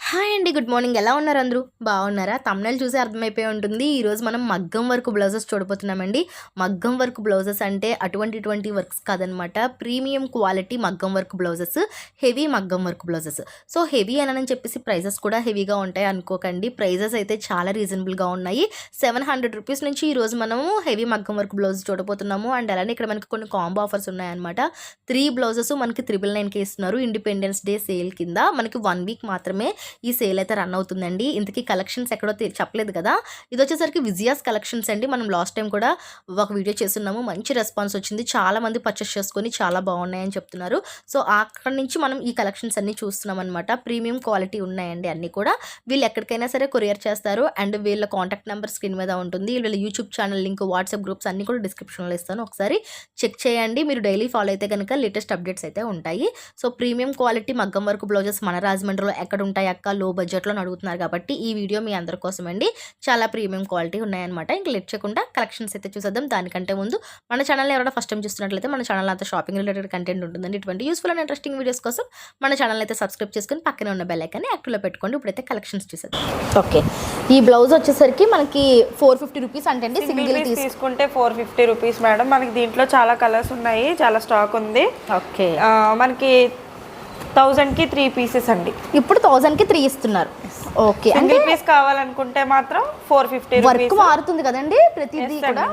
Hi అండి. Good morning. ఎలా ఉన్నారు అందరూ? బాగున్నారా? థంబ్‌నెయిల్ చూసి అర్థమైపోయి ఉంటుంది. ఈరోజు మనం మగ్గం వర్క్ బ్లౌజెస్ చూడబోతున్నామండి. మగ్గం వర్క్ బ్లౌజెస్ అంటే అటువంటి వర్క్స్ కాదనమాట. ప్రీమియం క్వాలిటీ మగ్గం వర్క్ బ్లౌజెస్, హెవీ మగ్గం వర్క్ బ్లౌజెస్. సో హెవీ అనని చెప్పేసి ప్రైజెస్ కూడా హెవీగా ఉంటాయి అనుకోకండి. ప్రైజెస్ అయితే చాలా రీజనబుల్గా ఉన్నాయి. 700 రూపీస్ నుంచి ఈరోజు మనము హెవీ మగ్గం వర్క్ బ్లౌజ్ చూడబోతున్నాము. అండ్ అలానే ఇక్కడ మనకి కొన్ని కాంబో ఆఫర్స్ ఉన్నాయన్నమాట. 3 బ్లౌజెస్ మనకి 999కి ఇస్తున్నారు. ఇండిపెండెన్స్ డే సేల్ కింద మనకి 1 వీక్ మాత్రమే ఈ సేల్ అయితే రన్ అవుతుందండి. ఇంతకీ కలెక్షన్స్ ఎక్కడో చెప్పలేదు కదా. ఇది వచ్చేసరికి విజయాస్ కలెక్షన్స్ అండి. మనం లాస్ట్ టైం కూడా ఒక వీడియో చేస్తున్నాము. మంచి రెస్పాన్స్ వచ్చింది. చాలా మంది పర్చేస్ చేసుకొని చాలా బాగున్నాయని చెప్తున్నారు. సో అక్కడ నుంచి మనం ఈ కలెక్షన్స్ అన్ని చూస్తున్నాం అనమాట. ప్రీమియం క్వాలిటీ ఉన్నాయండి అన్ని కూడా. వీళ్ళు ఎక్కడికైనా సరే కొరియర్ చేస్తారు. అండ్ వీళ్ళ కాంటాక్ట్ నెంబర్ స్క్రీన్ మీద ఉంటుంది. వీళ్ళ YouTube channel link, WhatsApp groups అన్ని కూడా డిస్క్రిప్షన్లో ఇస్తాను. ఒకసారి చెక్ చేయండి. మీరు డైలీ ఫాలో అయితే కనుక లేటెస్ట్ అప్డేట్స్ అయితే ఉంటాయి. సో ప్రీమియం క్వాలిటీ మగ్గం వర్క్ బ్లౌజెస్ మన రాజమండ్రిలో ఎక్కడ ఉంటాయి అక్క, లో బడ్జెట్లో అడుగుతున్నారు కాబట్టి ఈ వీడియో మీ అందరి కోసం అండి. చాలా ప్రీమియం క్వాలిటీ ఉన్నాయన్నమాట. ఇంకా లేట్ చేయకుండా కలెక్షన్స్ అయితే చూసేద్దాం. దానికంటే ముందు మన ఛానల్ని ఎవరైనా ఫస్ట్ టైం చూస్తున్నట్లయితే మన ఛానల్ అంతా షాపింగ్ రిలేటెడ్ కంటెంట్ ఉంటుందండి. ఇటువంటి యూస్ఫుల్ అండ్ ఇంట్రెస్టింగ్ వీడియోస్ కోసం మన ఛానల్ అయితే సబ్స్క్రైబ్ చేసుకొని పక్కనే ఉన్న బెల్ ఐకాన్ని యాక్టివ్లో పెట్టుకోండి. ఇప్పుడైతే కలెక్షన్స్ చూసేద్దాం. ఓకే, ఈ బ్లౌజ్ వచ్చేసరికి మనకి 450 రూపీస్ అంటే అండి. సింగిల్ తీసుకుంటే 450 రూపీస్ మేడం. మనకి దీంట్లో చాలా కలర్స్ ఉన్నాయి, చాలా స్టాక్ ఉంది. ఓకే, మనకి 1000కి 3 పీసెస్ అండి. ఇప్పుడు 1000కి 3 ఇస్తున్నారు. ఓకే, సింగిల్ పీస్ కావాలనుకుంటే మాత్రం 450 రూపీస్. వర్క్ మారుతుంది కదండి, ప్రతిదీ కూడా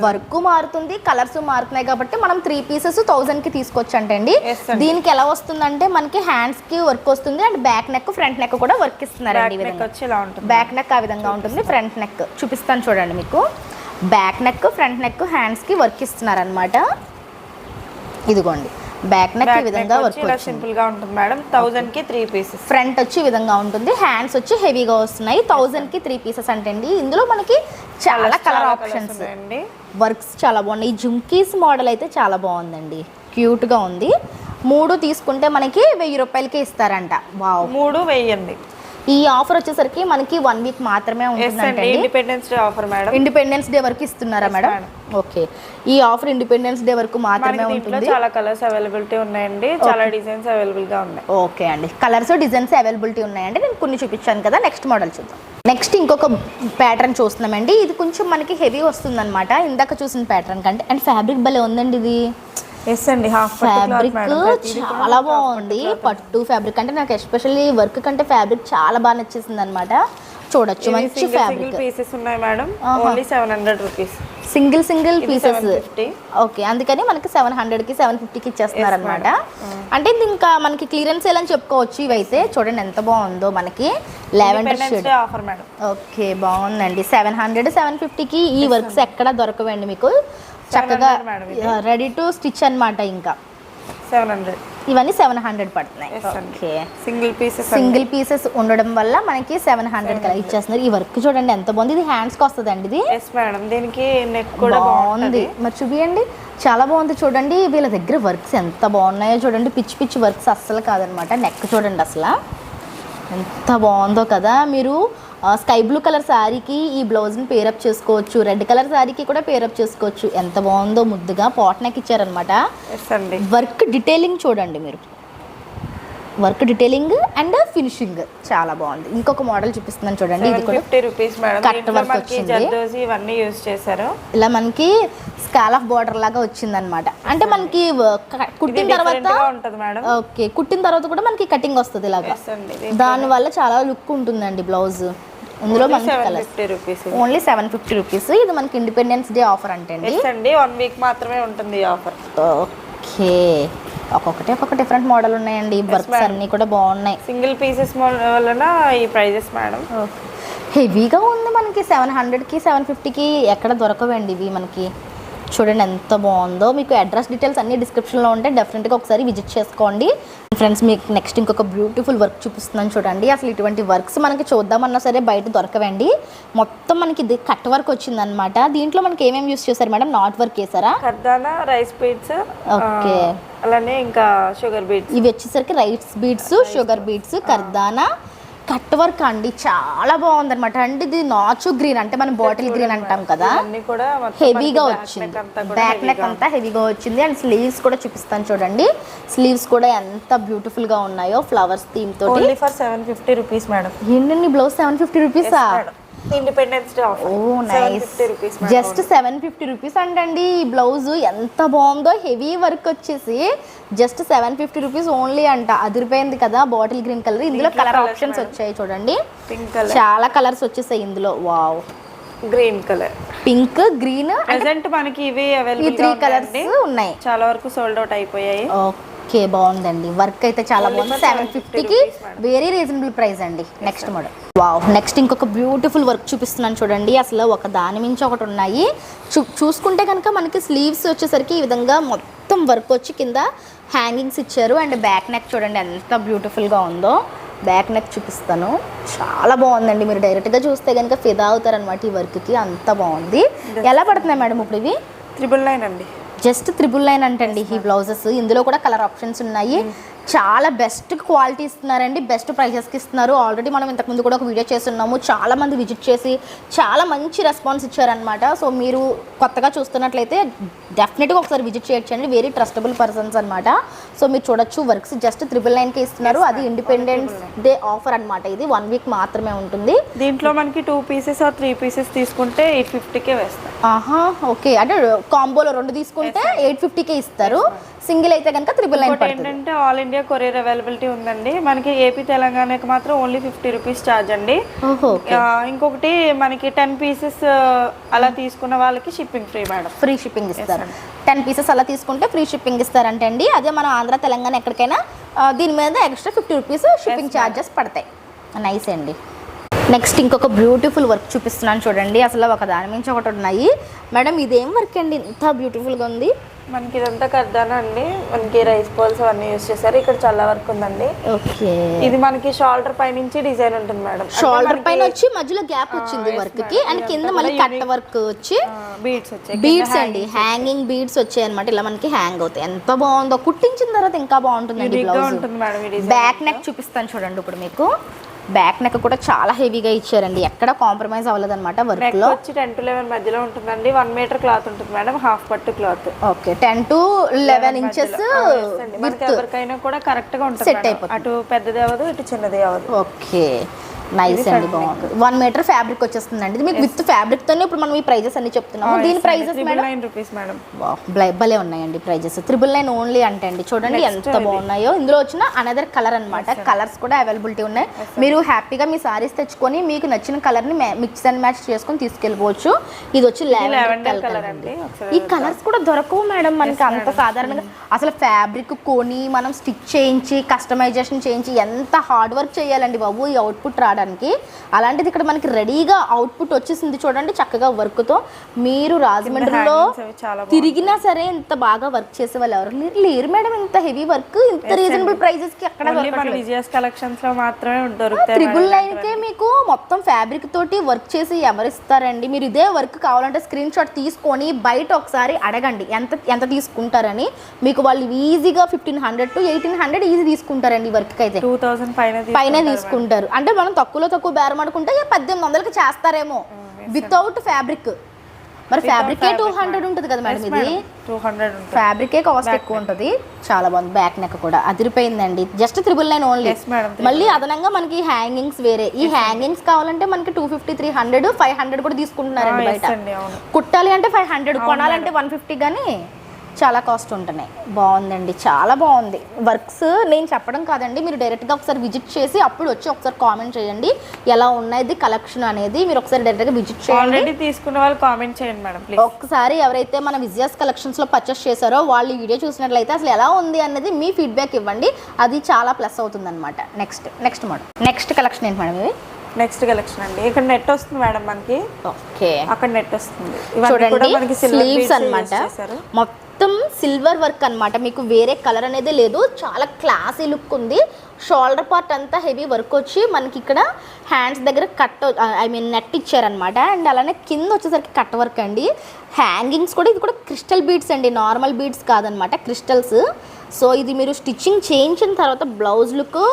వర్క్ మారుతుంది, కలర్స్ మారుతున్నాయి కాబట్టి మనం 3 పీసెస్ 1000కి తీసుకొచ్చండి. దీనికి ఎలా వస్తుందంటే మనకి హ్యాండ్స్ కి వర్క్ వస్తుంది and back neck, front neck కూడా వర్క్ ఇస్తున్నారండి. బ్యాక్ నెక్ ఆ విధంగా ఉంటుంది, ఫ్రంట్ నెక్ చూపిస్తాను చూడండి. మీకు back neck, front neck, hands కి వర్క్ ఇస్తున్నారు అనమాట. ఇదిగోండి, బ్యాక్ నెక్ ఈ విధంగా వర్క్ సింపుల్ గా ఉంటుంది మేడం. 1000కి 3 పీసెస్. ఫ్రంట్ వచ్చి ఈ విధంగా ఉంటుంది, హ్యాండ్స్ వచ్చి హెవీగా వస్తున్నాయి. 1000కి 3 పీసెస్ అంటే అండి. ఇందులో మనకి చాలా కలర్ ఆప్షన్స్, వర్క్స్ చాలా బాగున్నాయి. ఈ జుమ్కీస్ మోడల్ అయితే చాలా బాగుందండి, క్యూట్ గా ఉంది. 3 తీసుకుంటే మనకి 1000 రూపాయలకి ఇస్తారంట. వావ్, 3 వెయ్యండి. ఈ ఆఫర్ వచ్చేసరికి మనకి 1 వీక్ మాత్రమే ఉంటుందండి. Independence day offer madam. Independence day వరకు ఇస్తున్నారా మేడం? ఓకే, ఈ ఆఫర్ ఇండిపెండెన్స్ డే వరకు మాత్రమే ఉంటుంది. చాలా కలర్స్ అవైలబిలిటీ ఉన్నాయండి, చాలా డిజైన్స్ అవైలబుల్ గా ఉన్నాయి. ఓకే అండి, కలర్స్ డిజైన్స్ అవైలబిలిటీ ఉన్నాయండి. నేను కొన్ని చూపించాను కదా. నెక్స్ట్ మోడల్ చూద్దాం. నెక్స్ట్ ఇంకొక ప్యాటర్న్ చూస్తున్నామండి. ఇది కొంచెం మనకి హెవీ వస్తుంది అనమాట, ఇందాక చూసిన ప్యాటర్న్ కంటే. అండ్ ఫ్యాబ్రిక్ భలే ఉందండి. ఇది ఫ్యాబ్రిక్ చాలా బాగుంది. పట్టు ఫ్యాబ్రిక్ అంటే నాకు ఎస్పెషల్లీ వర్క్ కంటే ఫ్యాబ్రిక్ చాలా బాగా నచ్చేసింది అనమాట. చూడొచ్చు, మంచి ఫ్యాబ్రిక్. పీసెస్ ఉన్నాయి madam, only 700 rupees. Single pieces. Okay, అందుకని మనకి 700కి 750కి ఇచ్చేస్తున్నారు అనమాట. అంటే ఇది ఇంకా మనకి క్లియరెన్స్ సేల్ అని చెప్పుకోవచ్చు. ఇవైతే చూడండి ఎంత బాగుందో, మనకి lavender shade offer madam. Okay, బాగుందండి. 700 750కి ఈ వర్క్స్ ఎక్కడ దొరకవండి మీకు. చక్కగా రెడీ టు స్టిచ్ అనమాట. ఇంకా 700, ఇవన్నీ 700 పడుతున్నాయి. ఓకే, సింగిల్ పీసెస్ ఉండడం వల్ల మనకి 700 కలా ఇచ్చేస్తున్నారు. ఈ వర్క్ చూడండి ఎంత బాగుంది. ఇది హ్యాండ్స్కి వస్తుంది అండి. ఇది దీనికి నెక్ కూడా బాగుంది. మరి చూపియండి, చాలా బాగుంది. చూడండి వీళ్ళ దగ్గర వర్క్స్ ఎంత బాగున్నాయో చూడండి. పిచ్చి వర్క్స్ అస్సలు కాదనమాట. నెక్ చూడండి అసలు ఎంత బాగుందో కదా. మీరు స్కై బ్లూ కలర్ శారీకి ఈ బ్లౌజ్ని పేరప్ చేసుకోవచ్చు, రెడ్ కలర్ శారీకి కూడా పేరప్ చేసుకోవచ్చు. ఎంత బాగుందో, ముద్దుగా పాట్ నెక్ ఇచ్చారనమాట. వర్క్ డీటెయిలింగ్ చూడండి మీరు, వర్క్ డీటెయిలింగ్ అండ్ ఫినిషింగ్ చాలా బాగుంది. ఇంకొక మోడల్ చూపిస్తున్నాను చూడండి. ఇది కూడా 50 రూపీస్ మేడం. కట్ వర్క్ వచ్చింది. ఇవన్నీ యూస్ చేశారు. ఇలా మనకి స్కాలఫ్ బార్డర్ లాగా వచ్చింది అనమాట. అంటే మనకి కుట్టిన తర్వాత ఓకే, కుట్టిన తర్వాత కూడా మనకి కటింగ్ వస్తుంది ఇలాగా. దాని వల్ల చాలా లుక్ ఉంటుందండి బ్లౌజ్. ఇందులో మనకి ఓన్లీ 750 రూపీస్. ఇది మనకి ఇండిపెండెన్స్ డే ఆఫర్ అంటే అండి. 1 వీక్ మాత్రమే ఉంటుంది ఈ ఆఫర్. ఓకే, ఒక్కొక్క డిఫరెంట్ మోడల్ ఉన్నాయండి. వర్క్స్ అన్ని కూడా బాగున్నాయి. సింగిల్ పీసెస్ వలన ఈ ప్రైజెస్ మేడం. హెవీగా ఉంది. మనకి 700కి 750కి ఎక్కడ దొరకవండి ఇవి మనకి. చూడండి ఎంత బాగుందో. మీకు అడ్రస్ డీటెయిల్స్ అన్ని డిస్క్రిప్షన్లో ఉంటాయి, డెఫినెట్గా ఒకసారి విజిట్ చేసుకోండి ఫ్రెండ్స్. మీకు నెక్స్ట్ ఇంకొక బ్యూటిఫుల్ వర్క్ చూపిస్తున్నాను చూడండి. అసలు ఇటువంటి వర్క్స్ మనకి చూద్దామన్నా సరే బయట దొరకవండి. మొత్తం మనకి ఇది కట్ వర్క్ వచ్చిందనమాట. దీంట్లో మనకి ఏమేమి యూస్ చేశారు మేడం? నాట్ వర్క్ వేసారా? కర్దానా, రైస్ బీడ్స్, ఓకే, అలానే ఇంకా షుగర్ బీడ్స్. ఇవి వచ్చేసరికి రైస్ బీడ్స్, షుగర్ బీడ్స్, కర్దానా కట్ వర్క్ అండి, చాలా బాగుంది అనమాట. అంటే ఇది నాచు గ్రీన్, అంటే మనం బాటిల్ గ్రీన్ అంటాం కదా, అన్ని కూడా మొత్తం హెవీగా మనకి వచ్చింది. back neck అంతా కూడా బ్యాక్ నెక్ అంతా హెవీగా వచ్చింది. అండ్ స్లీవ్స్ కూడా చూపిస్తాను చూడండి. స్లీవ్స్ కూడా ఎంత బ్యూటిఫుల్ గా ఉన్నాయో ఫ్లవర్స్ థీమ్ తోటి. Only for 750 rupees madam. ఏంటండి బ్లౌజ్ 750 రూపీసా? Independence day offer. Oh nice. Just 750 rupees అంటండి. ఈ బ్లౌజ్ ఎంత బాగుందో, హెవీ వర్క్ వచ్చేసి జస్ట్ 750 రూపీస్ ఓన్లీ అంట. అదిరిపోయింది కదా, బాటిల్ గ్రీన్ కలర్. ఇందులో కలర్ ఆప్షన్స్ వచ్చాయి చూడండి, పింక్ కలర్, చాలా కలర్స్ వచ్చేసాయి ఇందులో. Wow, green colour, pink, green, present మనకి ఇవి ఈ అవైలబుల్ 3 కలర్స్ ఉన్నాయి. చాలా వరకు సోల్డ్ అవుట్ అయిపోయాయి. ఓకే, బాగుందండి. వర్క్ అయితే చాలా బాగుంది. 750కి వెరీ రీజనబుల్ ప్రైస్ అండి. Next model. వావ్, నెక్స్ట్ ఇంకొక బ్యూటిఫుల్ వర్క్ చూపిస్తున్నాను చూడండి. అసలు ఒక దాని మించి ఒకటి ఉన్నాయి. చూసుకుంటే కనుక మనకి స్లీవ్స్ వచ్చేసరికి ఈ విధంగా మొత్తం వర్క్ వచ్చి కింద హ్యాంగింగ్స్ ఇచ్చారు. అండ్ బ్యాక్ నెక్ చూడండి ఎంత బ్యూటిఫుల్గా ఉందో. బ్యాక్ నెక్ చూపిస్తాను, చాలా బాగుందండి. మీరు డైరెక్ట్గా చూస్తే కనుక ఫిదా అవుతారనమాట ఈ వర్క్కి, అంత బాగుంది. ఎలా పడుతున్నాయి మేడం ఇప్పుడు ఇవి? 999 అండి. జస్ట్ 999 అంటండి ఈ బ్లౌజెస్. ఇందులో కూడా కలర్ ఆప్షన్స్ ఉన్నాయి. చాలా బెస్ట్ క్వాలిటీ ఇస్తున్నారండి, బెస్ట్ ప్రైజెస్కి ఇస్తున్నారు. ఆల్రెడీ మనం ఇంతకుముందు కూడా ఒక వీడియో చేస్తున్నాము, చాలా మంది విజిట్ చేసి చాలా మంచి రెస్పాన్స్ ఇచ్చారనమాట. సో మీరు కొత్తగా చూస్తున్నట్లయితే డెఫినెట్గా ఒకసారి విజిట్ చేయొచ్చండి. వెరీ ట్రస్టబుల్ పర్సన్స్ అనమాట. సో మీరు చూడొచ్చు, వర్క్స్ జస్ట్ 999కే ఇస్తున్నారు. అది ఇండిపెండెన్స్ డే ఆఫర్ అనమాట. ఇది 1 వీక్ మాత్రమే ఉంటుంది. దీంట్లో మనకి 2 పీసెస్ ఆర్ 3 పీసెస్ తీసుకుంటే 850కే వేస్తాం. ఆహా, ఓకే. అంటే కాంబోలో 2 తీసుకుంటే 850కే ఇస్తారు. సింగిల్ అయితే కనుక 999 ఏంటంటే ఆల్ ఇండియా కొరియర్ అవైలబిలిటీ ఉందండి. మనకి ఏపీ తెలంగాణకి మాత్రం ఓన్లీ 50 రూపీస్ ఛార్జ్ అండి. ఇంకొకటి మనకి 10 పీసెస్ అలా తీసుకున్న వాళ్ళకి shipping free madam. Free shipping ఇస్తారు. 10 పీసెస్ అలా తీసుకుంటే ఫ్రీ షిప్పింగ్ ఇస్తారంటే అండి. అదే మన ఆంధ్ర తెలంగాణ ఎక్కడికైనా దీని మీద ఎక్స్ట్రా 50 రూపీస్ షిప్పింగ్ ఛార్జెస్ పడతాయి. నైస్ అండి. నెక్స్ట్ ఇంకొక బ్యూటిఫుల్ వర్క్ చూపిస్తున్నాను చూడండి. అసలు ఒక దాని మించి ఒకటి ఉన్నాయి. మేడం ఇదేం వర్క్ అండి, ఇంత బ్యూటిఫుల్గా ఉంది? మనకి ఇదంతా కర్దానా అండి. మనకి రైస్ బాల్స్ అవన్నీ యూస్ చేశారు. ఇక్కడ చాలా వర్క్ ఉందండి. ఓకే, ఇది మనకి షోల్డర్ పై నుంచి డిజైన్ ఉంటుంది మేడం. షోల్డర్ పైన వచ్చి మధ్యలో గ్యాప్ వచ్చింది వర్క్ కి. అండ్ కింద మళ్ళీ కట్ వర్క్ వచ్చి బీడ్స్ వచ్చాయి. బీడ్స్ అండి, హ్యాంగింగ్ బీడ్స్ వచ్చాయి అనమాట. ఇలా మనకి హ్యాంగ్ అవుతాయి. ఎంత బాగుందో, కుట్టించిన తర్వాత ఇంకా బాగుంటుందండి బ్లౌజ్. బ్యాక్ నెక్ చూపిస్తాను చూడండి ఇప్పుడు మీకు. బ్యాక్ నెక్ కూడా చాలా హెవీగా ఇచ్చారండి, ఎక్కడ కాంప్రమైజ్ అవ్వలేదు అనమాట. వర్క్ లో వచ్చి 10 to 11 మధ్యలో ఉంటుందండి. 1 మీటర్ క్లాత్ ఉంటుంది మేడం, హాఫ్ పట్టు క్లాత్. ఓకే, 10 to 11 ఇంచెస్ ఎవరికైనా కూడా కరెక్ట్ గా ఉంటుంది. సెట్ అయిపోతుంది. అటు పెద్దది అవ్వదు, ఇటు చిన్నది అవ్వదు. ఓకే, నైస్ అండి, బాగుంది. 1 మీటర్ ఫ్యాబ్రిక్ వచ్చేస్తుందండి. ఇది మీకు విత్ ఫ్యాబ్రిక్ తోనే ఇప్పుడు మనం ఈ ప్రైజెస్ అన్ని చెప్తున్నాము. దీని ప్రైజెస్ మేడం 9 రూపీస్ మేడం. భలే ఉన్నాయండి ప్రైజెస్. 999 ఓన్లీ అంటే అండి. చూడండి ఎంత బాగున్నాయో. ఇందులో వచ్చిన అనదర్ కలర్ అనమాట. కలర్స్ కూడా అవైలబిలిటీ ఉన్నాయి. మీరు హ్యాపీగా మీ సారీస్ తెచ్చుకొని మీకు నచ్చిన కలర్ ని మిక్స్ అండ్ మ్యాచ్ చేసుకొని తీసుకెళ్ళిపోవచ్చు. ఇది వచ్చి లావెండర్ కలర్ అండి. ఈ కలర్స్ కూడా దొరకవు మేడం మనకి అంత సాధారణంగా. అసలు ఫ్యాబ్రిక్ కొని మనం స్టిచ్ చేయించి కస్టమైజేషన్ చేయించి ఎంత హార్డ్ వర్క్ చేయాలండి బాబు ఈ అవుట్పుట్ రావడానికి. అలాంటిది ఇక్కడ మనకి రెడీగా అవుట్పుట్ వచ్చేసింది చూడండి, చక్కగా వర్క్ తో. మీరు రాజమండ్రిలో తిరిగినా సరే ఇంత బాగా వర్క్ చేసే వాళ్ళు ఎవరు లేరు మేడం. ఇంత హెవీ వర్క్ ఇంత రీజనబుల్ ప్రైజెస్ కి అక్కడ విజయస్ కలెక్షన్స్ లో మాత్రమే దొరుకుతాయి. 999కే మీకు మొత్తం ఫ్యాబ్రిక్ తోటి వర్క్ చేసి ఎవరు ఇస్తారండి? మీరు ఇదే వర్క్ కావాలంటే స్క్రీన్ షాట్ తీసుకొని బయట ఒకసారి అడగండి ఎంత తీసుకుంటారని. మీకు వాళ్ళు ఈజీగా 1500 to 1800 ఈజీ తీసుకుంటారండి వర్క్ అయితే. 2000 పైన తీసుకుంటారు. అంటే మనం తక్కువ బేరం ఆడుకుంటే 1800కి చేస్తారేమో వితౌట్ ఫ్యాబ్రిక్. మరి ఫ్యాబ్రికే 200 ఉంటుంది కదా మేడం. ఇది 200 ఫ్యాబ్రికే కాస్ట్ ఎక్కువ ఉంటుంది. చాలా బాగుంది. బ్యాక్ నెక్ కూడా అదిరిపోయిందండి. Just 999 only. మళ్ళీ అదనంగా మనకి హ్యాంగింగ్స్ వేరే. ఈ హ్యాంగింగ్స్ కావాలంటే మనకి 250, 300, 500 కూడా తీసుకుంటున్నారండి బయట. కుట్టాలి అంటే 500, కొనాలంటే 150 కానీ చాలా కాస్ట్ ఉంటున్నాయి. బాగుందండి, చాలా బాగుంది. వర్క్స్ నేను చెప్పడం కాదండి, మీరు డైరెక్ట్గా ఒకసారి విజిట్ చేసి అప్పుడు వచ్చి ఒకసారి కామెంట్ చేయండి ఎలా ఉన్నది కలెక్షన్ అనేది. మీరు ఒకసారి డైరెక్ట్గా విజిట్ చేయండి. తీసుకున్న వాళ్ళు కామెంట్ చేయండి మేడం ప్లీజ్. ఒకసారి ఎవరైతే మన విజయాస్ కలెక్షన్స్లో పర్చేస్ చేశారో వాళ్ళు ఈ వీడియో చూసినట్లయితే అసలు ఎలా ఉంది అనేది మీ ఫీడ్బ్యాక్ ఇవ్వండి. అది చాలా ప్లస్ అవుతుంది అనమాట. Next model. నెక్స్ట్ కలెక్షన్ ఏంటి మేడం? ఇవి నెక్స్ట్ కలెక్షన్ అండి. ఇక్కడ నెట్ వస్తుంది మేడం మనకి. ఓకే, అక్కడ నెట్ వస్తుంది. చూడండి స్లీవ్స్ అన్నమాట. మొత్తం సిల్వర్ వర్క్ అన్నమాట. మీకు వేరే కలర్ అనేది లేదు. చాలా క్లాసీ లుక్ ఉంది. షోల్డర్ పార్ట్ అంతా హెవీ వర్క్ వచ్చి మనకి ఇక్కడ హ్యాండ్స్ దగ్గర నెట్ ఇచ్చారనమాట. అండ్ అలానే కింద వచ్చేసరికి కట్ వర్క్ అండి. హ్యాంగింగ్స్ కూడా ఇది కూడా క్రిస్టల్ బీడ్స్ అండి, నార్మల్ బీడ్స్ కాదనమాట, క్రిస్టల్స్. సో ఇది మీరు స్టిచ్చింగ్ చేయించిన తర్వాత బ్లౌజ్ లుక్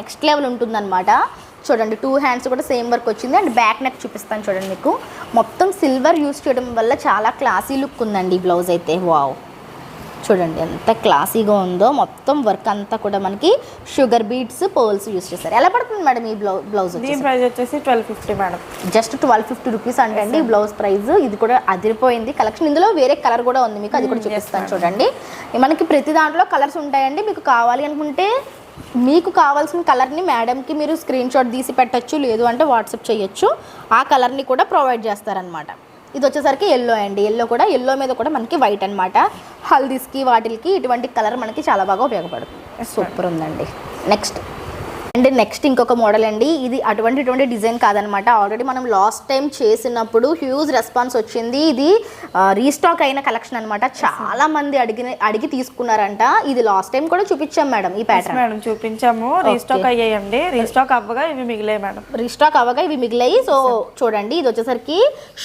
నెక్స్ట్ లెవెల్ ఉంటుందన్నమాట. చూడండి 2 హ్యాండ్స్ కూడా సేమ్ వర్క్ వచ్చింది. అండ్ బ్యాక్ నెక్ చూపిస్తాను చూడండి. మీకు మొత్తం సిల్వర్ యూస్ చేయడం వల్ల చాలా క్లాసీ లుక్ ఉందండి ఈ బ్లౌజ్ అయితే. వావ్, చూడండి ఎంత క్లాసీగా ఉందో. మొత్తం వర్క్ అంతా కూడా మనకి షుగర్ బీడ్స్, పర్ల్స్ యూస్ చేస్తారు. ఎలా పడుతుంది మేడం ఈ బ్లౌజ్? దీని ప్రైస్ వచ్చేసి 1250 మేడం. జస్ట్ 1250 రూపీస్ అండి ఈ బ్లౌజ్ ప్రైస్. ఇది కూడా అదిరిపోయింది కలెక్షన్. ఇందులో వేరే కలర్ కూడా ఉంది మీకు, అది కూడా చూపిస్తాను చూడండి. మనకి ప్రతి దాంట్లో కలర్స్ ఉంటాయండి. మీకు కావాలి అనుకుంటే మీకు కావాల్సిన కలర్ని మేడంకి మీరు స్క్రీన్ షాట్ తీసి పెట్టచ్చు, లేదు అంటే వాట్సాప్ చేయొచ్చు. ఆ కలర్ని కూడా ప్రొవైడ్ చేస్తారనమాట. ఇది వచ్చేసరికి ఎల్లో అండి. ఎల్లో మీద కూడా మనకి వైట్ అనమాట. హల్దీస్కి వాటికి ఇటువంటి కలర్ మనకి చాలా బాగా ఉపయోగపడుతుంది. సూపర్ ఉందండి. నెక్స్ట్ ఇంకొక మోడల్ అండి. ఇది అటువంటి డిజైన్ కాదనమాట. ఆల్రెడీ మనం లాస్ట్ టైం చేసినప్పుడు హ్యూజ్ రెస్పాన్స్ వచ్చింది. ఇది రీస్టాక్ అయిన కలెక్షన్ అనమాట. చాలా మంది అడిగి తీసుకున్నారంట. ఇది లాస్ట్ టైం కూడా చూపించాం మేడం ఈ ప్యాటర్న్. మేడం చూపించాము, రీస్టాక్ అయ్యాయండి. రీస్టాక్ అవ్వగా ఇవి మిగిలాయి మేడం. సో చూడండి, ఇది వచ్చేసరికి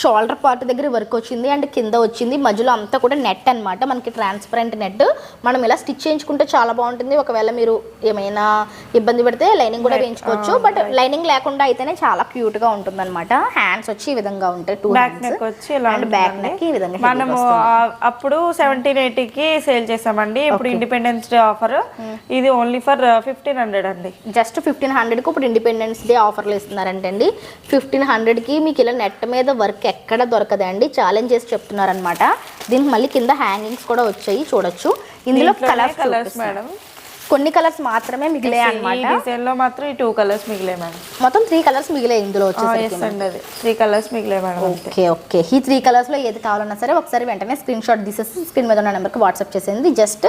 షోల్డర్ పార్ట్ దగ్గర వర్క్ వచ్చింది అండ్ కింద వచ్చింది. మధ్యలో అంతా కూడా నెట్ అనమాట, మనకి ట్రాన్స్పరెంట్ నెట్. మనం ఇలా స్టిచ్ చేయించుకుంటే చాలా బాగుంటుంది. ఒకవేళ మీరు ఏమైనా ఇబ్బంది పడితే లైనింగ్ కూడా వేయించుకోవచ్చు. బట్ లైనింగ్ లేకుండా అయితేనే చాలా క్యూట్ గా ఉంటుంది అనమాట. హ్యాండ్స్ వచ్చి ఈ విధంగా ఉంటాయి, 2 బ్యాక్ నెక్ వచ్చి ఇలా అండ్ బ్యాక్ నెక్ ఈ విధంగా. మనము అప్పుడు 1780కి సేల్ చేసామండి. ఇప్పుడు ఇండిపెండెన్స్ డే ఆఫర్. ఇది ఓన్లీ ఫర్ 1500 అండి. జస్ట్ 1500 కు ఇప్పుడు ఇండిపెండెన్స్ డే ఆఫర్లు ఇస్తున్నారంటే అండి. 1500 కి మీకు ఇలా నెట్ మీద వర్క్ ఎక్కడ దొరకదండి. ఛాలెంజ్ చేసి చెప్తున్నారనమాట. దీనికి మళ్ళీ కింద హ్యాంగింగ్స్ కూడా వచ్చాయి, చూడొచ్చు. ఇందులో కలర్స్ మేడం, కొన్ని కలర్స్ మాత్రమే మిగిలాయి అన్నమాట. ఈ డిజైన్ లో మాత్రం ఈ 2 కలర్స్ మిగిలాయి మేడం. మొత్తం 3 కలర్స్ మిగిలాయి ఇందులో వచ్చేసరికి. 3 కలర్స్ మిగిలాయి మేడం. ఓకే. ఈ 3 కలర్స్ లో ఏది కావాలన్నా సరే ఒకసారి వెంటనే స్క్రీన్ షాట్ తీసేసి స్క్రీన్ మీద ఉన్న నెంబర్కి వాట్సాప్ చేసేది. జస్ట్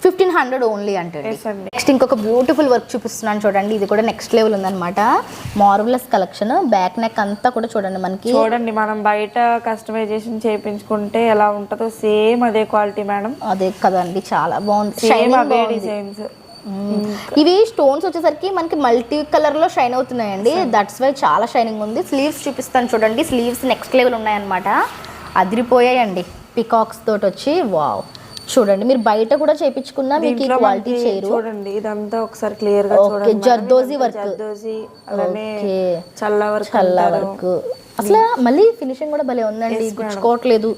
1500 ఓన్లీ అంటే. నెక్స్ట్ ఇంకొక బ్యూటిఫుల్ వర్క్ చూపిస్తున్నాను చూడండి. ఇది కూడా నెక్స్ట్ లెవెల్ ఉందన్నమాట. Marvellous collection. బ్యాక్ నెక్ అంతా కూడా చూడండి మనకి. చూడండి, మనం బయట కస్టమైజేషన్ చేయించుకుంటే ఎలా ఉంటుందో సేమ్ అదే క్వాలిటీ మేడం. అదే కదండి, చాలా బాగుంది. సేమ్ అవే డిజైన్స్. ఇవి స్టోన్స్ వచ్చేసరికి మనకి మల్టీ కలర్ లో షైన్ అవుతున్నాయండి. దట్స్ వై చాలా షైనింగ్ ఉంది. స్లీవ్స్ చూపిస్తాను చూడండి. స్లీవ్స్ నెక్స్ట్ లెవెల్ ఉన్నాయన్నమాట. అదిరిపోయాయండి. పికాక్స్ తోటి వచ్చి వావ్. చూడండి, మీరు బయట కూడా చేయించుకున్నా మీకు క్వాలిటీ చేయరు. చూడండి, ఇదంతా ఒకసారి క్లియర్ గా చూడండి. జర్దోజీ వర్క్, చల్ల వర్క్. అసలు మళ్ళీ ఫినిషింగ్ కూడా భలే ఉందండి, గుచ్చుకోవట్లేదు.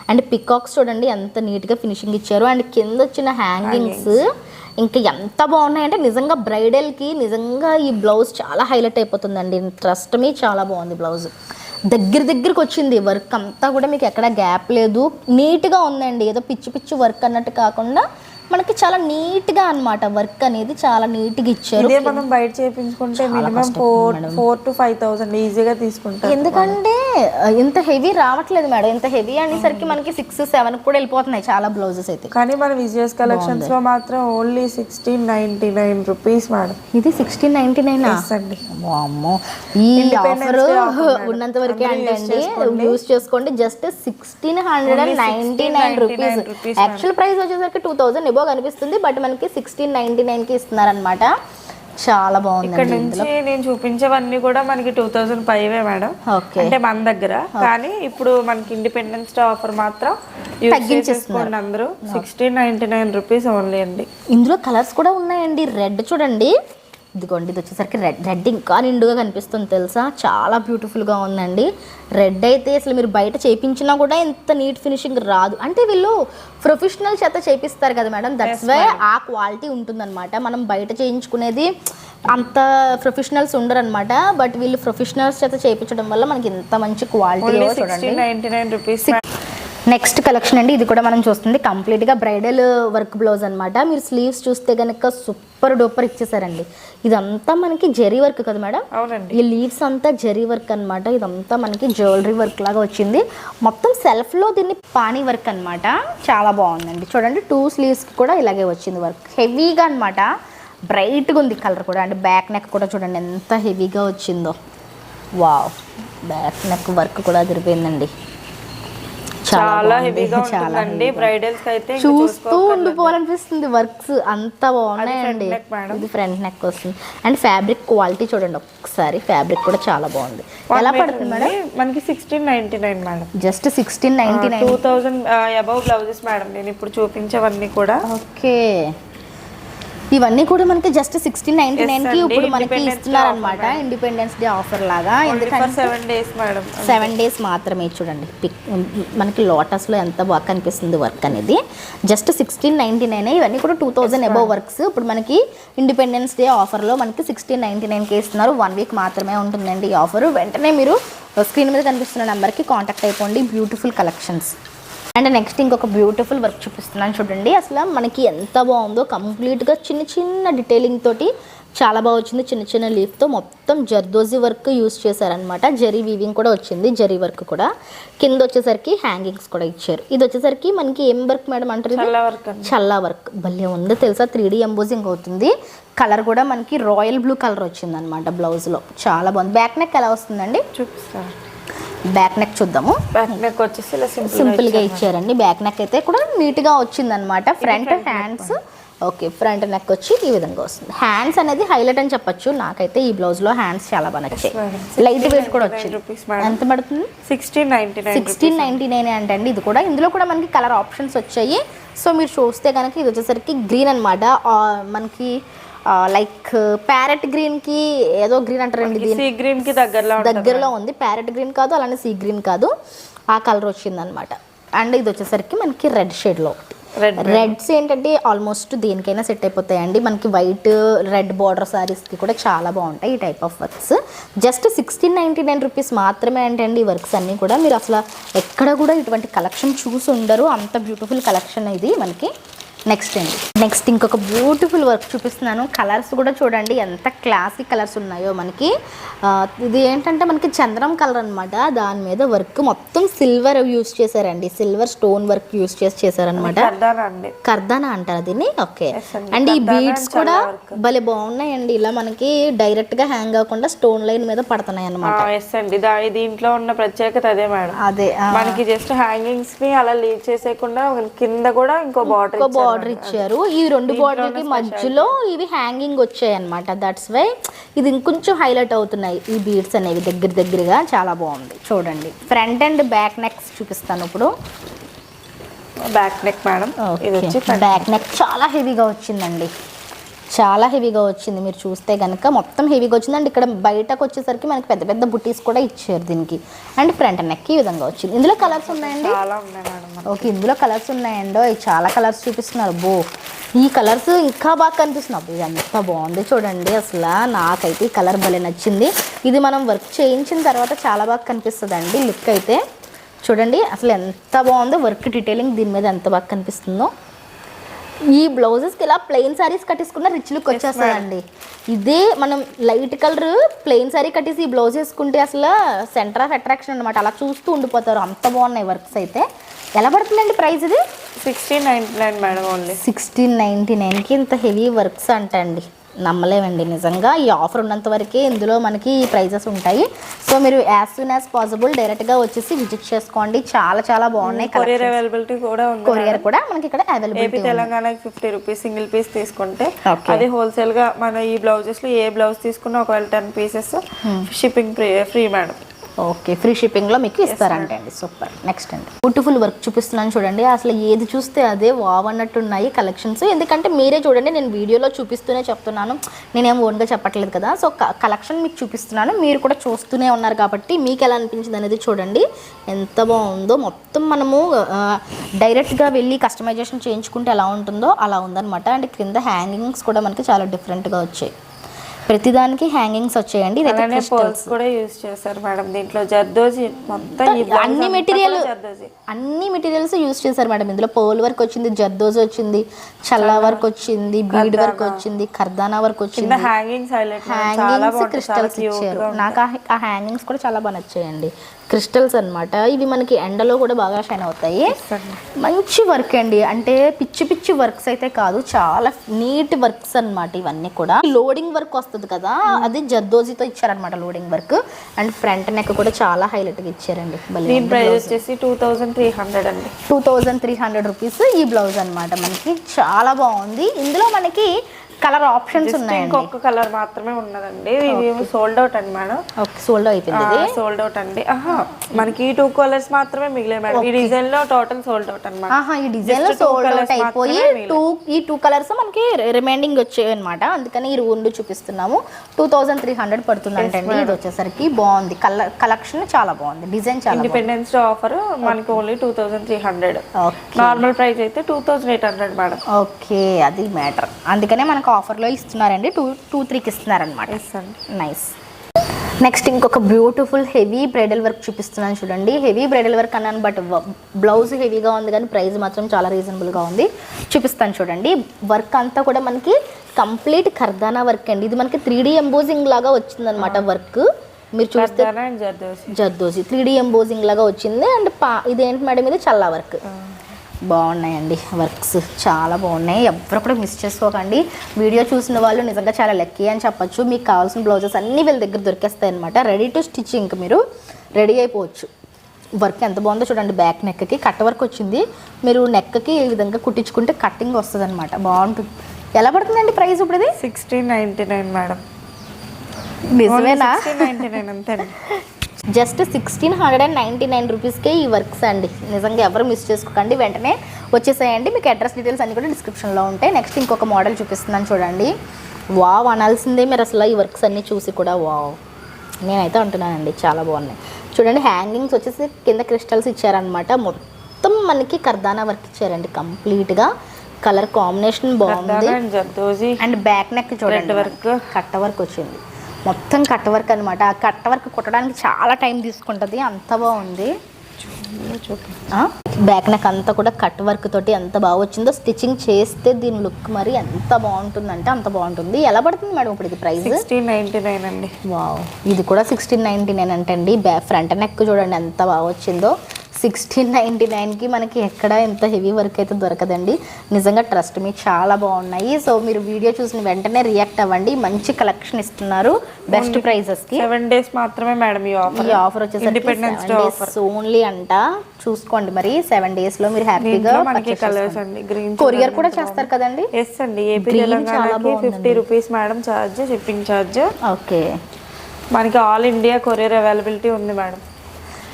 అండ్ పికాక్స్ చూడండి ఎంత నీట్ గా ఫినిషింగ్ ఇచ్చారు. అండ్ కింద వచ్చిన హ్యాంగింగ్స్ ఇంకా ఎంత బాగున్నాయంటే నిజంగా బ్రైడల్కి నిజంగా ఈ బ్లౌజ్ చాలా హైలైట్ అయిపోతుందండి. ట్రస్ట్ మీ, చాలా బాగుంది బ్లౌజ్. దగ్గరికి వచ్చింది వర్క్ అంతా కూడా, మీకు ఎక్కడ గ్యాప్ లేదు. నీట్గా ఉందండి. ఏదో పిచ్చి వర్క్ అన్నట్టు కాకుండా మనకి చాలా నీట్గా అనమాట. వర్క్ అనేది చాలా నీట్గా ఇచ్చారు. మనం బయట చేయించుకుంటే మినిమం 4,000 to 5,000 ఈజీగా తీసుకుంటాం. ఎందుకంటే ఇంత హెవీ రావట్లేదు మేడం. ఇంత హెవీ అనేసరికి మనకి 6-7 కూడా వెళ్ళిపోతున్నాయి చాలా బ్లౌజెస్ అయితే. కానీ మన విజయస్ కలెక్షన్స్ లో మాత్రం ఓన్లీ 1699 రూపీస్ మేడం. ఇది 1699 అండి. అమ్మో, ఈ ఆఫర్ ఉన్నంత వరకే అండి. యూస్ చేసుకోండి. Just 1699 rupees. యాక్చువల్ ప్రైస్ వచ్చేసరికి 2000 ఎబో కనిపిస్తుంది. బట్ మనకి 1699కి ఇస్తున్నారనమాట. చాలా బాగుంది. ఇక్కడ నుంచి నేను చూపించేవన్నీ కూడా మనకి 2000 పైవే మేడం. అంటే మన దగ్గర. కానీ ఇప్పుడు మనకి ఇండిపెండెన్స్ డే ఆఫర్ మాత్రం తగ్గించేసుకోండి అందరూ. 1699 రూపీస్ ఓన్లీ అండి. ఇందులో కలర్స్ కూడా ఉన్నాయండి. రెడ్ చూడండి, ఇదిగోండి. ఇది వచ్చేసరికి రెడ్ ఇంకా నిండుగా కనిపిస్తుంది తెలుసా. చాలా బ్యూటిఫుల్గా ఉందండి. రెడ్ అయితే అసలు మీరు బయట చేయించినా కూడా ఇంత నీట్ ఫినిషింగ్ రాదు. అంటే వీళ్ళు ప్రొఫెషనల్ చేత చేపిస్తారు కదా మేడం. దట్స్ వై ఆ క్వాలిటీ ఉంటుందన్నమాట. మనం బయట చేయించుకునేది అంత ప్రొఫెషనల్స్ ఉండరు అనమాట. బట్ వీళ్ళు ప్రొఫెషనల్స్ చేత చేయించడం వల్ల మనకి ఇంత మంచి క్వాలిటీ చూడండి. 1699 రూపీస్. నెక్స్ట్ కలెక్షన్ అండి. ఇది కూడా మనం చూస్తుంది కంప్లీట్గా బ్రైడల్ వర్క్ బ్లౌజ్ అనమాట. మీరు స్లీవ్స్ చూస్తే కనుక సూపర్ డూపర్ ఇచ్చేసారండి. ఇదంతా మనకి జరీ వర్క్ కదా మేడం. అవునండి. ఈ లీవ్స్ అంతా జరీ వర్క్ అనమాట. ఇదంతా మనకి జ్యువెలరీ వర్క్ లాగా వచ్చింది. మొత్తం సెల్ఫ్లో దీన్ని పానీ వర్క్ అనమాట. చాలా బాగుందండి. చూడండి 2 స్లీవ్స్కి కూడా ఇలాగే వచ్చింది వర్క్. హెవీగా అనమాట. బ్రైట్గా ఉంది కలర్ కూడా. అండ్ బ్యాక్ నెక్ కూడా చూడండి ఎంత హెవీగా వచ్చిందో. వావ్, బ్యాక్ నెక్ వర్క్ కూడా అదిరిపోయిందంది. చాలా హెవీగా ఉంటుందండి. బ్రైడల్స్ అయితే చూస్తూ ఉండిపోవాలనిపిస్తుంది. వర్క్స్ అంతా బాగున్నాయండి. ఇది ఫ్రంట్ నెక్ వస్తుంది. అండ్ ఫ్యాబ్రిక్ క్వాలిటీ చూడండి ఒకసారి. ఫ్యాబ్రిక్ కూడా చాలా బాగుంది. ఎలా పడుతుంది మేడం? మనకి 1699 madam. Just 1699. 2000 above blouses madam నేను ఇప్పుడు చూపించేవన్నీ కూడా. ఓకే. ఇవన్నీ కూడా మనకి జస్ట్ 1699కి ఇప్పుడు మనకి ఇస్తున్నారు అనమాట, ఇండిపెండెన్స్ డే ఆఫర్ లాగా. ఎందుకంటే 7 డేస్ మేడం, 7 డేస్ మాత్రమే. చూడండి మనకి లోటస్లో ఎంత బాగా కనిపిస్తుంది వర్క్ అనేది. జస్ట్ 1699. ఇవన్నీ కూడా 2000 అబవ్ వర్క్స్. ఇప్పుడు మనకి ఇండిపెండెన్స్ డే ఆఫర్లో మనకి 1699కి ఇస్తున్నారు. 1 వీక్ మాత్రమే ఉంటుందండి ఈ ఆఫర్. వెంటనే మీరు స్క్రీన్ మీద కనిపిస్తున్న నెంబర్కి కాంటాక్ట్ అయిపోండి. Beautiful collections. అండ్ నెక్స్ట్ ఇంకొక బ్యూటిఫుల్ వర్క్ చూపిస్తున్నాను చూడండి. అసలు మనకి ఎంత బాగుందో, కంప్లీట్గా చిన్న చిన్న డీటెయిలింగ్ తోటి చాలా బాగా వచ్చింది. చిన్న చిన్న లీఫ్తో మొత్తం జర్దోజీ వర్క్ యూస్ చేశారనమాట. జరీ వీవింగ్ కూడా వచ్చింది, జరీ వర్క్ కూడా. కింద వచ్చేసరికి హ్యాంగింగ్స్ కూడా ఇచ్చారు. ఇది వచ్చేసరికి మనకి ఏం వర్క్ మేడం అంటారు? చల్లా వర్క్. భలే ఉంది తెలుసా, 3D ఎంబోజింగ్ అవుతుంది. కలర్ కూడా మనకి రాయల్ బ్లూ కలర్ వచ్చింది అనమాట బ్లౌజ్లో. చాలా బాగుంది. బ్యాక్ నెక్ ఎలా వస్తుందండి చూపిస్తారు? బ్యాక్ నెక్ చూద్దాము. బ్యాక్ నెక్ వచ్చేసి ఇలా సింపుల్గా ఇచ్చారండి. బ్యాక్ నెక్ అయితే కూడా నీట్గా వచ్చిందనమాట. Front hands okay, front neck వచ్చి ఈ విధంగా వస్తుంది. హ్యాండ్స్ అనేది హైలైట్ అని చెప్పొచ్చు. నాకైతే ఈ బ్లౌజ్లో హ్యాండ్స్ చాలా బాగా నచ్చాయి. లైట్ వెయిట్ కూడా వచ్చింది. ఎంత పడుతుంది? 1699 అంటే అండి. ఇది కూడా ఇందులో కూడా మనకి కలర్ ఆప్షన్స్ వచ్చాయి. సో మీరు చూస్తే కనుక ఇది వచ్చేసరికి గ్రీన్ అనమాట. మనకి లైక్ ప్యారెట్ గ్రీన్కి ఏదో గ్రీన్ అంటారండి, సీ గ్రీన్కి దగ్గరలో ఉంది. ప్యారెట్ గ్రీన్ కాదు, అలానే సీ గ్రీన్ కాదు, ఆ కలర్ వచ్చిందనమాట. అండ్ ఇది వచ్చేసరికి మనకి రెడ్ షేడ్లో. రెడ్స్ ఏంటంటే ఆల్మోస్ట్ దేనికైనా సెట్ అయిపోతాయండి. మనకి వైట్ రెడ్ బార్డర్ శారీస్కి కూడా చాలా బాగుంటాయి ఈ type of works. Just 1699 rupees మాత్రమే అంటే అండి ఈ వర్క్స్ అన్నీ కూడా. మీరు అసలు ఎక్కడ కూడా ఇటువంటి కలెక్షన్ చూసి ఉండరు, అంత బ్యూటిఫుల్ కలెక్షన్ ఇది మనకి. నెక్స్ట్ అండి, నెక్స్ట్ ఇంకొక బ్యూటిఫుల్ వర్క్ చూపిస్తున్నాను. కలర్స్ కూడా చూడండి ఎంత క్లాసిక్ కలర్స్ ఉన్నాయో మనకి. ఇది ఏంటంటే మనకి చంద్రం కలర్ అనమాట. దాని మీద వర్క్ మొత్తం సిల్వర్ యూస్ చేశారండి, సిల్వర్ స్టోన్ వర్క్ యూస్ చేశారనమాట. కర్దానా అంటారు దీన్ని. ఓకే. అండ్ ఈ బీడ్స్ కూడా భలే బాగున్నాయండి. ఇలా మనకి డైరెక్ట్ గా హ్యాంగ్ అవ్వకుండా స్టోన్ లైన్ మీద పడుతున్నాయి అనమాట. దీంట్లో ఉన్న ప్రత్యేకత అదే మేడం. అదే మనకి జస్ట్ హ్యాంగింగ్స్ ని అలా లీవ్ చేసేయకుండా కింద కూడా ఇంకో బార్డర్ ఇచ్చారు. ఈ రెండు బార్డర్కి మధ్యలో ఇవి హ్యాంగింగ్ వచ్చాయి అనమాట. దట్స్ వై ఇది ఇంకొంచెం హైలైట్ అవుతున్నాయి ఈ బీడ్స్ అనేవి దగ్గరగా. చాలా బాగుంది చూడండి. ఫ్రంట్ అండ్ బ్యాక్ నెక్స్ చూపిస్తాను ఇప్పుడు. Back neck madam, back neck చాలా హెవీగా వచ్చిందండి, చాలా హెవీగా వచ్చింది. మీరు చూస్తే కనుక మొత్తం హెవీగా వచ్చిందండి. ఇక్కడ బయటకు వచ్చేసరికి మనకి పెద్ద పెద్ద బుటీస్ కూడా ఇచ్చారు దీనికి. అండ్ ఫ్రంట్ నెక్ ఈ విధంగా వచ్చింది. ఇందులో కలర్స్ ఉన్నాయండి. ఓకే, ఇందులో కలర్స్ ఉన్నాయండి. చాలా కలర్స్ చూపిస్తున్నారు. ఈ కలర్స్ ఇంకా బాగా కనిపిస్తున్నాయి. ఇది ఎంత బాగుంది చూడండి. అసలు నాకైతే ఈ కలర్ భలే నచ్చింది. ఇది మనం వర్క్ చేయించిన తర్వాత చాలా బాగా కనిపిస్తుంది అండి లుక్ అయితే. చూడండి అసలు ఎంత బాగుందో వర్క్ డీటెయిలింగ్ దీని మీద ఎంత బాగా కనిపిస్తుందో. ఈ బ్లౌజెస్కి ఇలా ప్లెయిన్ శారీస్ కట్టేసుకున్న రిచ్ లుక్ వచ్చేస్తుందండి. ఇదే మనం లైట్ కలర్ ప్లెయిన్ శారీ కట్టేసి ఈ బ్లౌజ్ వేసుకుంటే అసలు సెంటర్ ఆఫ్ అట్రాక్షన్ అనమాట. అలా చూస్తూ ఉండిపోతారు, అంత బాగున్నాయి వర్క్స్ అయితే. ఎలా పడుతుందండి ప్రైస్ ఇది? 1699 మేడం. ఓన్లీ 1699కి ఇంత హెవీ వర్క్స్ అంటండి. నమ్మలేమండి నిజంగా. ఈ ఆఫర్ ఉన్నంత వరకే ఇందులో మనకి ప్రైజెస్ ఉంటాయి. సో మీరు యాజ్ సూన్ యాజ్ పాసిబుల్ డైరెక్ట్గా వచ్చేసి విజిట్ చేసుకోండి. చాలా చాలా బాగున్నాయి. కొరియర్ అవైలబిలిటీ కూడా ఉంది. కొరియర్ కూడా మనకి ఇక్కడ అవైలబిలిటీ. తెలంగాణకి 50 రూపీస్ సింగిల్ పీస్ తీసుకుంటే, అది హోల్సేల్ గా మన ఈ బ్లౌజెస్ లో ఏ బ్లౌజ్ తీసుకున్నా ఒకవేళ 10 pieces shipping free madam. Okay, free షిప్పింగ్లో మీకు ఇస్తారంటే అండి. సూపర్. నెక్స్ట్ అండి, బ్యూటిఫుల్ వర్క్ చూపిస్తున్నాను చూడండి. అసలు ఏది చూస్తే అదే వావ్ అన్నట్టున్నాయి కలెక్షన్స్. ఎందుకంటే మీరే చూడండి, నేను వీడియోలో చూపిస్తూనే చెప్తున్నాను, నేనేం ఓన్గా చెప్పట్లేదు కదా. సో కలెక్షన్ మీకు చూపిస్తున్నాను, మీరు కూడా చూస్తూనే ఉన్నారు కాబట్టి మీకు ఎలా అనిపించింది అనేది చూడండి. ఎంత బాగుందో. మొత్తం మనము డైరెక్ట్గా వెళ్ళి కస్టమైజేషన్ చేయించుకుంటే ఎలా ఉంటుందో అలా ఉందన్నమాట. అండ్ క్రింద హ్యాంగింగ్స్ కూడా మనకి చాలా డిఫరెంట్గా వచ్చాయి. ప్రతిదానికి హ్యాంగింగ్స్ వచ్చాయండి. పర్ల్స్ కూడా యూస్ చేశారు మేడం దీంట్లో. జర్దోజీ మొత్తం అన్ని మెటీరియల్స్ యూస్ చేశారు మేడం. ఇందులో పర్ల్ వర్క్ వచ్చింది, జర్దోజీ వచ్చింది, చల్లా వర్క్ వచ్చింది, బీడ్ వర్క్ వచ్చింది, కర్దానా వర్క్ వచ్చింది, హ్యాంగింగ్స్ క్రిస్టల్స్ ఇచ్చారు. నాకు ఆ హ్యాంగింగ్స్ కూడా చాలా బాగా నచ్చాయండి. క్రిస్టల్స్ అనమాట. ఇవి మనకి ఎండలో కూడా బాగా షైన్ అవుతాయి. మంచి వర్క్ అండి. అంటే పిచ్చి పిచ్చి వర్క్స్ అయితే కాదు, చాలా నీట్ వర్క్స్ అనమాట ఇవన్నీ కూడా. లోడింగ్ వర్క్ వస్తుంది కదా, అది జర్దోజీతో ఇచ్చారనమాట loading work. And front neck కూడా చాలా హైలైట్గా ఇచ్చారండి. దీని ప్రైస్ వచ్చేసి 2300 అండి. 2300 రూపీస్ ఈ బ్లౌజ్ అనమాట. మనకి చాలా బాగుంది. ఇందులో మనకి కలర్ ఆప్షన్స్ ఉన్నాయండి. ఇంకొక కలర్ మాత్రమే ఉన్నదండి. ఇది సోల్డ్ అవుట్ అండి మేడం. ఓకే, సోల్డ్ అయిపోయింది. సోల్డ్ అవుట్ అండి. మనకి 2 కలర్స్ మాత్రమే మిగిలాయి మేడం. ఈ డిజైన్ లో టోటల్ సోల్డ్ అవుట్ అన్నమాట. ఈ డిజైన్ లో సోల్డ్ అవుట్ అయిపోయి ఈ 2 కలర్స్ మనకి రిమైనింగ్ వచ్చాయి అనమాట. అందుకని ఈ రెండు చూపిస్తున్నాము. 2300 పడుతుంది అంటండి. ఇది వచ్చేసరికి బాగుంది, కలెక్షన్ చాలా బాగుంది, డిజైన్ చాలా ఇండిపెండెన్స్ డే ఆఫర్ మనకి ఓన్లీ 2300. నార్మల్ ప్రైస్ అయితే 2800 మేడం. ఓకే, అది మ్యాటర్. అందుకనే మనకు ఆఫర్లో ఇస్తున్నారండి. 2-3కి ఇస్తున్నారనమాట. నైస్. నెక్స్ట్ ఇంకొక బ్యూటిఫుల్ హెవీ బ్రైడల్ వర్క్ చూపిస్తున్నాను చూడండి. హెవీ బ్రైడల్ వర్క్ అన్నాను, బట్ బ్లౌజ్ హెవీగా ఉంది కానీ ప్రైస్ మాత్రం చాలా రీజనబుల్గా ఉంది. చూపిస్తాను చూడండి. వర్క్ అంతా కూడా మనకి కంప్లీట్ కర్దానా వర్క్ అండి. ఇది మనకి 3D ఎంబోజింగ్ లాగా వచ్చిందనమాట వర్క్. మీరు చూస్తే జర్దోసి 3D ఎంబోజింగ్ లాగా వచ్చింది. అండ్ ఇదేంటి మేడం, ఇది చల్లా వర్క్. బాగున్నాయండి వర్క్స్, చాలా బాగున్నాయి. ఎవరు కూడా మిస్ చేసుకోకండి. వీడియో చూసిన వాళ్ళు నిజంగా చాలా లక్కీ అని చెప్పొచ్చు. మీకు కావాల్సిన బ్లౌజెస్ అన్నీ వీళ్ళ దగ్గర దొరికేస్తాయి అనమాట. రెడీ టు స్టిచ్చింగ్ మీరు రెడీ అయిపోవచ్చు. వర్క్ ఎంత బాగుందో చూడండి. బ్యాక్ నెక్కి కట్ వర్క్ వచ్చింది. మీరు నెక్కి ఈ విధంగా కుట్టించుకుంటే కట్టింగ్ వస్తుంది అనమాట. బాగుంటుంది. ఎలా పడుతుందండి ప్రైస్ ఇప్పుడు? ఇది 1699 మేడం. నిజమేనా? 1699 అంతే. జస్ట్ 1699 రూపీస్కే ఈ వర్క్స్ అండి. నిజంగా ఎవరు మిస్ చేసుకోకండి, వెంటనే వచ్చేసాయండి. మీకు అడ్రస్ డీటెయిల్స్ అన్నీ కూడా డిస్క్రిప్షన్లో ఉంటాయి. నెక్స్ట్ ఇంకొక మోడల్ చూపిస్తున్నాను చూడండి. వావ్ అనాల్సిందే మీరు అసలు ఈ వర్క్స్ అన్నీ చూసి కూడా. వావ్, నేనైతే అంటున్నానండి, చాలా బాగున్నాయి చూడండి. హ్యాంగింగ్స్ వచ్చేసి కింద క్రిస్టల్స్ ఇచ్చారనమాట. మొత్తం మనకి కర్దానా వర్క్ ఇచ్చారండి కంప్లీట్గా. కలర్ కాంబినేషన్ బాగుంది. అండ్ బ్యాక్ నెక్ చూడండి, వర్క్ కట్ట వర్క్ వచ్చింది. మొత్తం కట్ వర్క్ అనమాట. ఆ కట్ వర్క్ కుట్టడానికి చాలా టైం తీసుకుంటుంది, అంత బాగుంది. బ్యాక్ నెక్ అంతా కూడా కట్ వర్క్ తోటి ఎంత బాగా వచ్చిందో. స్టిచ్చింగ్ చేస్తే దీని లుక్ మరి ఎంత బాగుంటుందంటే అంత బాగుంటుంది. ఎలా పడుతుంది మేడం ఇప్పుడు ఇది ప్రైస్? 1699 అండి. వావ్, ఇది కూడా 1699 అంటండి. ఫ్రంట్ నెక్ చూడండి ఎంత బాగా వచ్చిందో. 1699కి మనకి ఎక్కడ ఎంత హెవీ వర్క్ అయితే దొరకదండి. నిజంగా ట్రస్ట్ మీ, చాలా బాగున్నాయి. సో మీరు వీడియో చూసిన వెంటనే రియాక్ట్ అవ్వండి. మంచి కలెక్షన్ ఇస్తున్నారు బెస్ట్ ప్రైజెస్కి. 7 days మాత్రమే మేడం ఈ ఆఫర్ వచ్చేసరికి ఓన్లీ అంట. చూసుకోండి మరి 7 daysలో మీరు హ్యాపీగా. కొరియర్ కూడా చేస్తారు కదండి? ఎస్ అండి. ఏపీ తెలంగాణకి 50 rupees madam charge, shipping charge. Okay, మనకి ఆల్ ఇండియా కొరియర్ అవైలబిలిటీ ఉంది మేడం.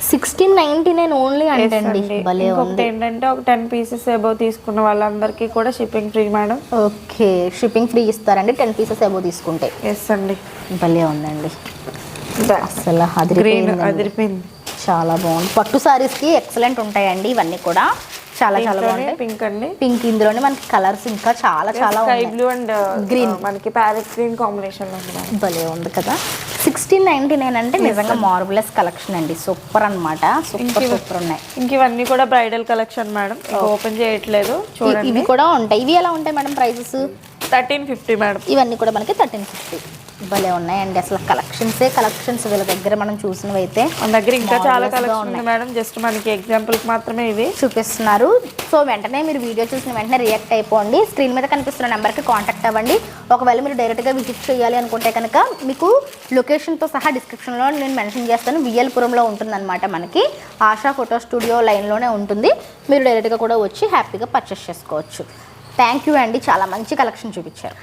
1699 ఓన్లీ అంటండి. భలే ఉంది. ఏంటంటే ఒక 10 pieces అబౌవ్ తీసుకున్న వాళ్ళందరికీ కూడా shipping free madam. Okay, shipping free ఇస్తారండి 10 pieces అబౌవ్ తీసుకుంటే. ఎస్ అండి. భలే ఉందండి అసలు, అదిరిపోయింది. చాలా బాగుంది. పట్టు సారీస్కి ఎక్సలెంట్ ఉంటాయండి ఇవన్నీ కూడా. చాలా చాలా బాగుంటాయి. పింక్ అండి, పింక్. ఇందులోనే మనకి కలర్స్ ఇంకా చాలా చాలా స్కై బ్లూ అండ్ గ్రీన్, మనకి ప్యారెట్ గ్రీన్ కాంబినేషన్ లో భలే ఉంది కదా. 1699 అంటే నిజంగా మార్వెలస్ కలెక్షన్ అండి. సూపర్ అన్నమాట. సూపర్ ఉన్నాయి. ఇంక ఇవన్నీ కూడా బ్రైడల్ కలెక్షన్ మేడం. ఓపెన్ చేయట్లేదు చూడండి. ఇవి కూడా ఉంటాయి. ఇవి ఎలా ఉంటాయి మేడం ప్రైజెస్? 1350 మేడం. ఇవన్నీ కూడా మనకి 1350. భలే ఉన్నాయండి అసలు. కలెక్షన్స్ వీళ్ళ దగ్గర మనం చూసినవి అయితే. మన దగ్గర ఇంకా చాలా కలెక్షన్ ఉంది మేడం. జస్ట్ మనకి ఎగ్జాంపుల్కి మాత్రమే ఇవి చూపిస్తున్నారు. సో వెంటనే మీరు వీడియో చూసిన వెంటనే రియాక్ట్ అయిపోండి. స్క్రీన్ మీద కనిపిస్తున్న నెంబర్కి కాంటాక్ట్ అవ్వండి. ఒకవేళ మీరు డైరెక్ట్గా విజిట్ చేయాలి అనుకుంటే కనుక మీకు లొకేషన్తో సహా డిస్క్రిప్షన్లో నేను మెన్షన్ చేస్తాను. విఎల్పురంలో ఉంటుందన్నమాట. మనకి ఆశా ఫోటో స్టూడియో లైన్లోనే ఉంటుంది. మీరు డైరెక్ట్గా కూడా వచ్చి హ్యాపీగా పర్చేస్ చేసుకోవచ్చు. థ్యాంక్ యూ అండి, చాలా మంచి కలెక్షన్ చూపించారు.